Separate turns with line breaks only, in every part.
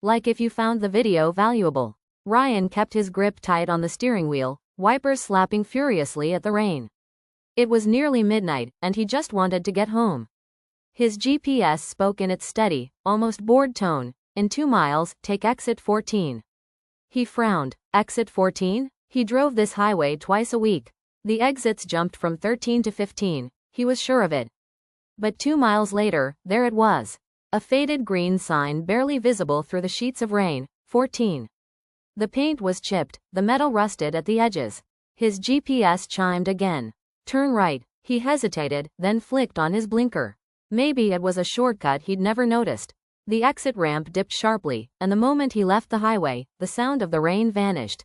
Like if you found the video valuable. Ryan kept his grip tight on the steering wheel, wipers slapping furiously at the rain. It was nearly midnight, and he just wanted to get home. His GPS spoke in its steady, almost bored tone. In 2 miles, take exit 14. He frowned. Exit 14? He drove this highway twice a week. The exits jumped from 13 to 15, he was sure of it. But 2 miles later, there it was. A faded green sign barely visible through the sheets of rain. 14. The paint was chipped, the metal rusted at the edges. His GPS chimed again. Turn right. He hesitated, then flicked on his blinker. Maybe it was a shortcut he'd never noticed. The exit ramp dipped sharply, and the moment he left the highway, the sound of the rain vanished.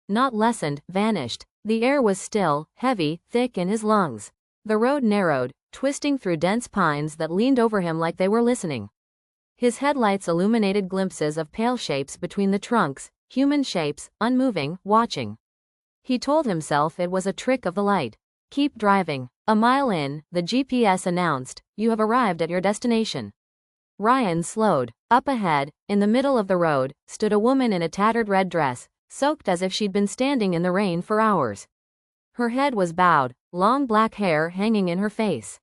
Not lessened, vanished. The air was still, heavy, thick in his lungs. The road narrowed, twisting through dense pines that leaned over him like they were listening. His headlights illuminated glimpses of pale shapes between the trunks, human shapes, unmoving, watching. He told himself it was a trick of the light. Keep driving. A mile in, the GPS announced, you have arrived at your destination. Ryan slowed. Up ahead, in the middle of the road, stood a woman in a tattered red dress, soaked as if she'd been standing in the rain for hours. Her head was bowed, long black hair hanging in her face.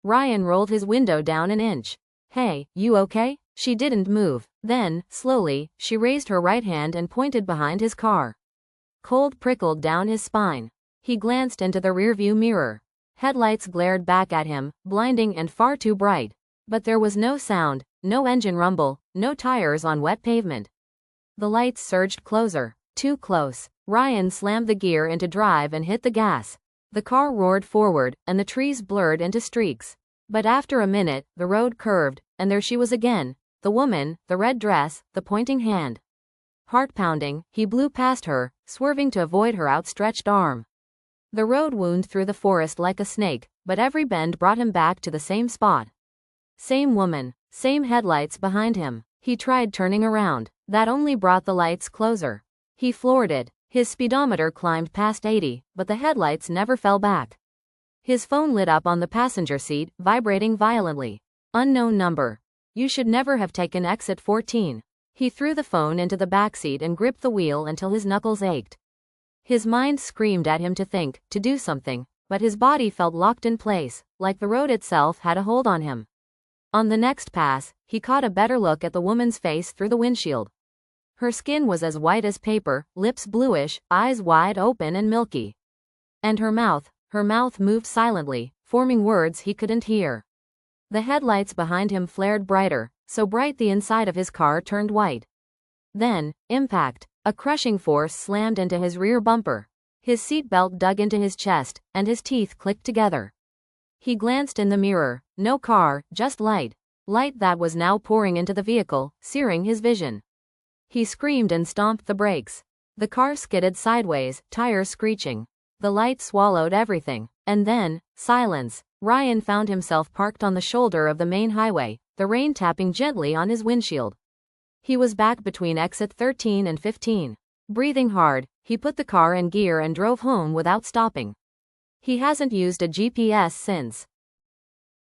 Ryan rolled his window down an inch. Hey, you okay? She didn't move. Then, slowly, she raised her right hand and pointed behind his car. Cold prickled down his spine. He glanced into the rearview mirror. Headlights glared back at him, blinding and far too bright. But there was no sound, no engine rumble, no tires on wet pavement. The lights surged closer. Too close. Ryan slammed the gear into drive and hit the gas. The car roared forward, and the trees blurred into streaks. But after a minute, the road curved, and there she was again. The woman, the red dress, the pointing hand. Heart pounding, he blew past her, swerving to avoid her outstretched arm. The road wound through the forest like a snake, but every bend brought him back to the same spot. Same woman, same headlights behind him. He tried turning around. That only brought the lights closer. He floored it. His speedometer climbed past 80, but the headlights never fell back. His phone lit up on the passenger seat, vibrating violently. Unknown number. You should never have taken exit 14. He threw the phone into the backseat and gripped the wheel until his knuckles ached. His mind screamed at him to think, to do something, but his body felt locked in place, like the road itself had a hold on him. On the next pass, he caught a better look at the woman's face through the windshield. Her skin was as white as paper, lips bluish, eyes wide open and milky. And her mouth moved silently, forming words he couldn't hear. The headlights behind him flared brighter, so bright the inside of his car turned white. Then, impact. A crushing force slammed into his rear bumper. His seatbelt dug into his chest, and his teeth clicked together. He glanced in the mirror. No car, just light. Light that was now pouring into the vehicle, searing his vision. He screamed and stomped the brakes. The car skidded sideways, tires screeching. The light swallowed everything. And then, silence. Ryan found himself parked on the shoulder of the main highway, the rain tapping gently on his windshield. He was back between exit 13 and 15. Breathing hard, he put the car in gear and drove home without stopping. He hasn't used a GPS since.